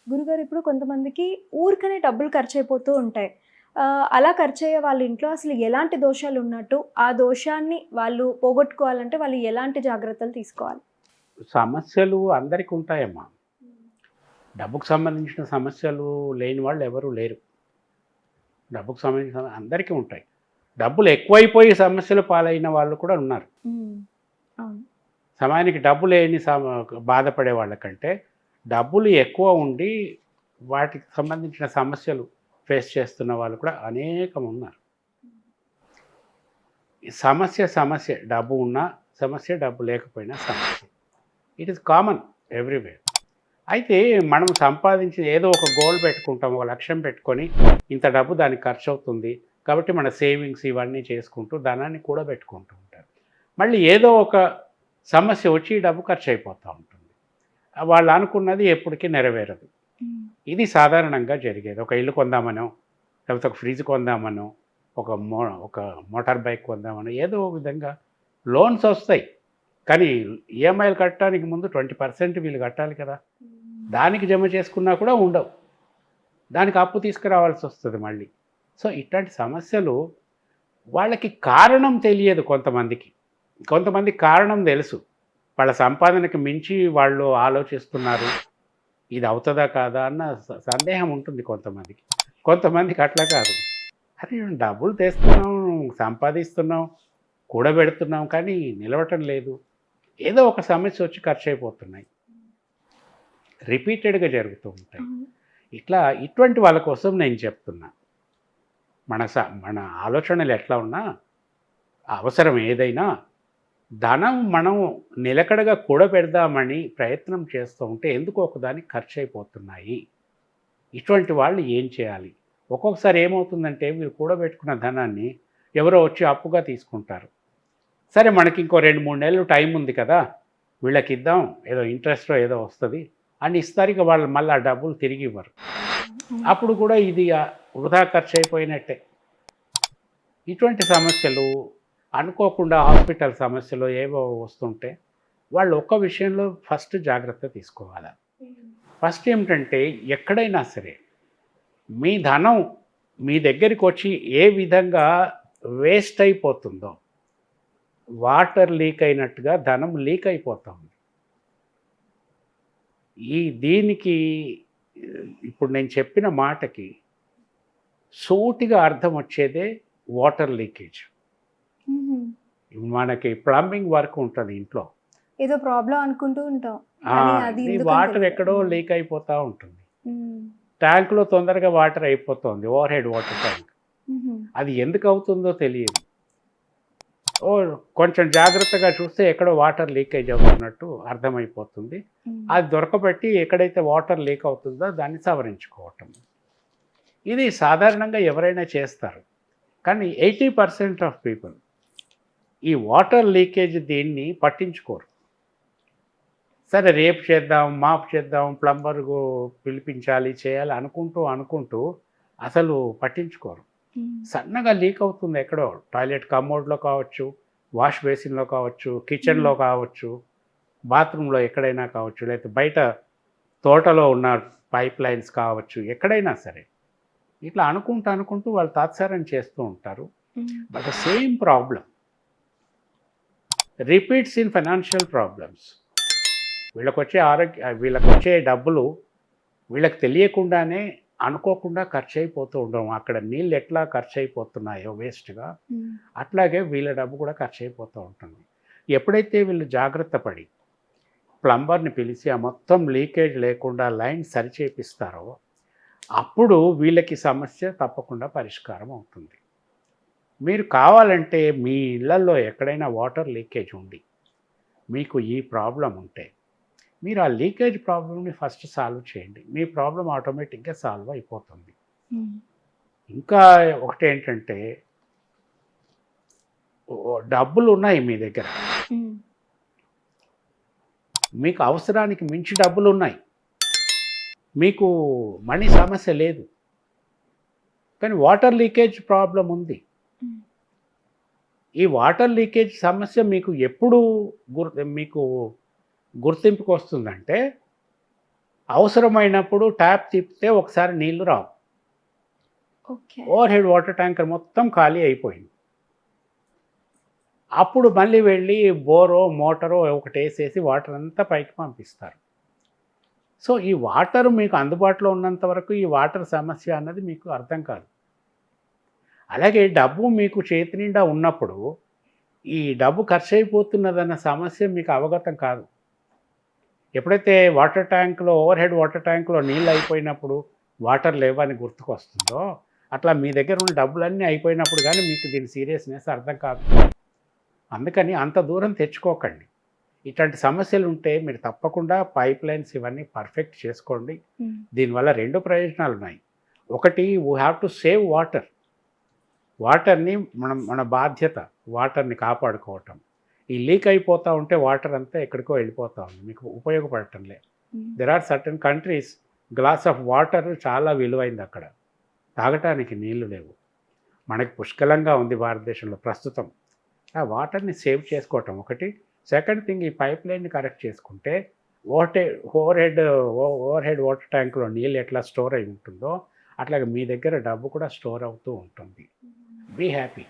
గురుగారు ఇప్పుడు కొంతమందికి ఊరికనే డబ్బులు ఖర్చయిపోతూ ఉంటాయి. అలా ఖర్చయ్యే వాళ్ళ ఇంట్లో అసలు ఎలాంటి దోషాలున్నట్టు, ఆ దోషాన్ని వాళ్ళు పోగొట్టుకోవాలంటే వాళ్ళు ఎలాంటి జాగ్రత్తలు తీసుకోవాలి? సమస్యలు అందరికి ఉంటాయమ్మా. డబ్బుకు సంబంధించిన సమస్యలు లేని వాళ్ళు ఎవరు లేరు. డబ్బుకు సంబంధించిన అందరికీ ఉంటాయి. డబ్బులు ఎక్కువైపోయి సమస్యలు పాలైన వాళ్ళు కూడా ఉన్నారు. హ్మ్. అవును. సమయానికి డబ్బు లేని బాధపడే వాళ్ళకంటే, డబ్బులు ఎక్కువ ఉండి వాటికి సంబంధించిన సమస్యలు ఫేస్ చేస్తున్న వాళ్ళు కూడా అనేకం ఉన్నారు. ఈ సమస్య డబ్బు ఉన్నా సమస్య, డబ్బు లేకపోయినా సమస్య. It is common everywhere. అయితే మనం సంపాదించి ఏదో ఒక గోల్ పెట్టుకుంటాం, ఒక లక్ష్యం పెట్టుకొని ఇంత డబ్బు దానికి ఖర్చవుతుంది. కాబట్టి మన సేవింగ్స్ ఇవన్నీ చేసుకుంటూ ధనాన్ని కూడబెట్టుకుంటూ ఉంటారు. మళ్ళీ ఏదో ఒక సమస్య వచ్చి ఈ డబ్బు ఖర్చయిపోతూ ఉంటుంది. వాళ్ళు అనుకున్నది ఎప్పటికీ నెరవేరదు. హ్మ్. ఇది సాధారణంగా జరిగేది. ఒక ఇల్లు కొందామనో, లేకపోతే ఒక ఫ్రిడ్జ్ కొందామనో, ఒక ఒక మోటార్ బైక్ కొందామనో ఏదో ఒక విధంగా లోన్స్ వస్తాయి. కానీ ఈఎంఐలు కట్టడానికి ముందు 20% వీళ్ళు కట్టాలి కదా! దానికి జమ చేసుకున్నా కూడా ఉండవు. దానికి అప్పు తీసుకురావాల్సొస్తది మళ్ళీ. సో, ఇట్లాంటి సమస్యలు వాళ్ళకి కారణం తెలియదు కొంతమందికి. కొంతమందికి కారణం తెలుసు. వాళ్ళ సంపాదనకి మించి వాళ్ళు ఆలోచిస్తున్నారు. ఇది అవుతదా? కాదా? అన్న సందేహం ఉంటుంది కొంతమందికి. కొంతమందికి అట్లా కాదు. అరే! డబ్బులు తెస్తున్నాం, సంపాదిస్తున్నాం, కూడబెడుతున్నాం కానీ నిలవటం లేదు. ఏదో ఒక సమస్య వచ్చి ఖర్చయిపోతున్నాయి. రిపీటెడ్‌గా జరుగుతూ ఉంటాయి. అవును. ఇటువంటి వాళ్ళ కోసం నేను చెప్తున్నా. మన ఆలోచనలు ఎట్లా ఉన్నా, అవసరం ఏదైనా ధనం మనం నిలకడగా కూడబెడదామని ప్రయత్నం చేస్తూ ఉంటే ఎందుకో ఒకదానికి ఖర్చయిపోతున్నాయి. ఇటువంటి వాళ్ళు ఏం చేయాలి? ఒక్కొక్కసారి ఏమవుతుందంటే వీళ్ళు కూడబెట్టుకున్న ధనాన్ని ఎవరో వచ్చి అప్పుగా తీసుకుంటారు. సరే మనకి ఇంకో 2, 3 నెలలు టైం ఉంది కదా! వీళ్ళకిద్దాం ఏదో ఇంట్రెస్టో ఏదో వస్తది అని ఇస్తారు. ఇక వాళ్ళు మళ్ళీ ఆ డబ్బులు తిరిగి ఇవ్వరు. హ్మ్. అప్పుడు కూడా ఇది వృధా ఖర్చయిపోయినట్టే. ఇటువంటి సమస్యలు అనుకోకుండా హాస్పిటల్ సమస్యలు ఏవో వస్తుంటే వాళ్ళు ఒక్క విషయంలో ఫస్ట్ జాగ్రత్త తీసుకోవాలి. ఫస్ట్ ఏమిటంటే ఎక్కడైనా సరే మీ ధనం మీ దగ్గరికి వచ్చి ఏ విధంగా వేస్ట్ అయిపోతుందో, వాటర్ లీక్ అయినట్టుగా ధనం లీక్ అయిపోతూ ఉంది. దీనికి ఇప్పుడు నేను చెప్పిన మాటకి సూటిగా అర్థం వచ్చేదే వాటర్ లీకేజ్. హుహు. మనకి ప్లంబింగ్ వర్క్ ఉంటుంది ఇంట్లో. ఏదో ప్రాబ్లమ్ అనుకుంటూ ఉంటాం. కానీ అది ఇది ఎందుకని వాటర్ తెలీదు. ఎక్కడో లీక్ అయిపోతూ ఉంటుంది. హ్మ్. ట్యాంక్‌లో తొందరగా వాటర్ అయిపోతుంది. Over head water tank. హుహు. అది ఎందుకు అవుతుందో తెలియదు. కొంచెం జాగ్రత్తగా చూస్తే ఎక్కడో వాటర్ లీకేజ్ అవుతున్నట్టు అర్థమైపోతుంది. హ్మ్. అది దొరకబెట్టి ఎక్కడైతే వాటర్ లీక్ అవుతుందో దాన్ని సవరించుకోవటం. ఇది సాధారణంగా ఎవరైనా చేస్తారు. కానీ 80% ఆఫ్ పీపుల్ ఈ వాటర్ లీకేజ్ దీన్ని పట్టించుకోరు. సరే రేపు చేద్దాం, మాపు చేద్దాం, ప్లంబర్‌కు పిలిపించాలి, చేయాలి అనుకుంటూ అసలు పట్టించుకోరు. హ్మ్. సన్నగా లీక్ అవుతుంది ఎక్కడో టాయిలెట్ కమోడ్‌లో కావచ్చు, వాష్ బేసిన్‌లో కావచ్చు, హ్మ్. కిచెన్‌లో కావచ్చు, బాత్రూమ్‌లో ఎక్కడైనా కావచ్చు, లేకపోతే బయట తోటలో ఉన్న పైప్ లైన్స్ కావచ్చు, ఎక్కడైనా సరే. ఇట్లా అనుకుంటూ వాళ్ళు తాత్సారం చేస్తూ ఉంటారు. Hmm. But the same problem repeats in financial problems. వీళ్ళకొచ్చే డబ్బులు వీళ్ళకి తెలియకుండానే అనుకోకుండా ఖర్చయిపోతూ ఉండడం. అక్కడ నీళ్ళు ఎట్లా ఖర్చయిపోతున్నాయో వేస్ట్‌గా, హ్మ్. అట్లాగే వీళ్ళ డబ్బు కూడా ఖర్చయిపోతూ ఉంటుంది. ఎప్పుడైతే వీళ్ళు జాగ్రత్త పడి ప్లంబర్‌ని పిలిచి ఆ మొత్తం లీకేజ్ లేకుండా లైన్ సరిచేపిస్తారో, అప్పుడు వీళ్ళకి సమస్య తప్పకుండా పరిష్కారం అవుతుంది. మీరు కావాలంటే మీ ఇళ్లల్లో ఎక్కడైనా వాటర్ లీకేజ్ ఉండి, మీకు ఈ ప్రాబ్లమ్ ఉంటే మీరు ఆ లీకేజ్ ప్రాబ్లమ్‌ని ఫస్ట్ సాల్వ్ చేయండి. మీ ప్రాబ్లమ్ ఆటోమేటిక్‌గా సాల్వ్ అయిపోతుంది. హ్మ్. ఇంకా ఒకటేంటంటే డబ్బులున్నాయి మీ దగ్గర. హ్మ్. మీకు అవసరానికి మించి డబ్బులున్నాయి. మీకు మనీ సమస్య లేదు. కానీ వాటర్ లీకేజ్ ప్రాబ్లమ్ ఉంది. హ్మ్. ఈ వాటర్ లీకేజ్ సమస్య మీకు ఎప్పుడు మీకు గుర్తింపుకొస్తుందంటే అవసరమైనప్పుడు ట్యాప్ తిప్పితే ఒకసారి నీళ్లు రావు. Okay. Overhead water tanker మొత్తం ఖాళీ అయిపోయింది. అప్పుడు మళ్ళీ వెళ్ళి బోరో, మోటారో ఒకటేసేసి వాటర్ అంతా పైకి పంపిస్తారు. సో, ఈ వాటర్ మీకు అందుబాటులో ఉన్నంత వరకు ఈ వాటర్ సమస్య అన్నది మీకు అర్థం కాదు. అలాగే డబ్బు మీకు చేతి నిండా ఉన్నప్పుడు, ఈ డబ్బు ఖర్చయిపోతున్నదన్న సమస్య మీకు అవగతం కాదు. ఎప్పుడైతే వాటర్ ట్యాంక్‌లో ఓవర్ హెడ్ వాటర్ ట్యాంక్‌లో నీళ్ళు అయిపోయినప్పుడు వాటర్ లేవని గుర్తుకొస్తుందో, అట్లా మీ దగ్గర ఉన్న డబ్బులన్నీ అయిపోయినప్పుడు గానీ మీకు దీని సీరియస్‌నెస్ అర్థం కాదు. అందుకని అంత దూరం తెచ్చుకోకండి. ఇట్లాంటి సమస్యలుంటే మీరు తప్పకుండా పైప్ లైన్స్ ఇవన్నీ పర్ఫెక్ట్ చేసుకోండి. దీనివల్ల 2 ప్రయోజనాలున్నాయి. ఒకటి, we have to save water. వాటర్‌ని మన బాధ్యత వాటర్‌ని కాపాడుకోవటం. ఈ లీక్ అయిపోతూ ఉంటే వాటర్ అంతా ఎక్కడికో వెళ్ళిపోతూ ఉంది. మీకు ఉపయోగపడటం లేదు. There are certain countries glass of water చాలా విలువైంది అక్కడ. తాగటానికి నీళ్లు లేవు. మనకి పుష్కలంగా ఉంది భారతదేశంలో ప్రస్తుతం. ఆ వాటర్‌ని సేవ్ చేసుకోవటం ఒకటి. సెకండ్ థింగ్, ఈ పైప్ లైన్‌ని కరెక్ట్ చేసుకుంటే ఓవర్ హెడ్ వాటర్ ట్యాంక్‌లో నీళ్ళు ఎట్లా స్టోర్ అయి ఉంటుందో అట్లాగే మీ దగ్గర డబ్బు కూడా స్టోర్ అవుతూ ఉంటుంది. Be happy.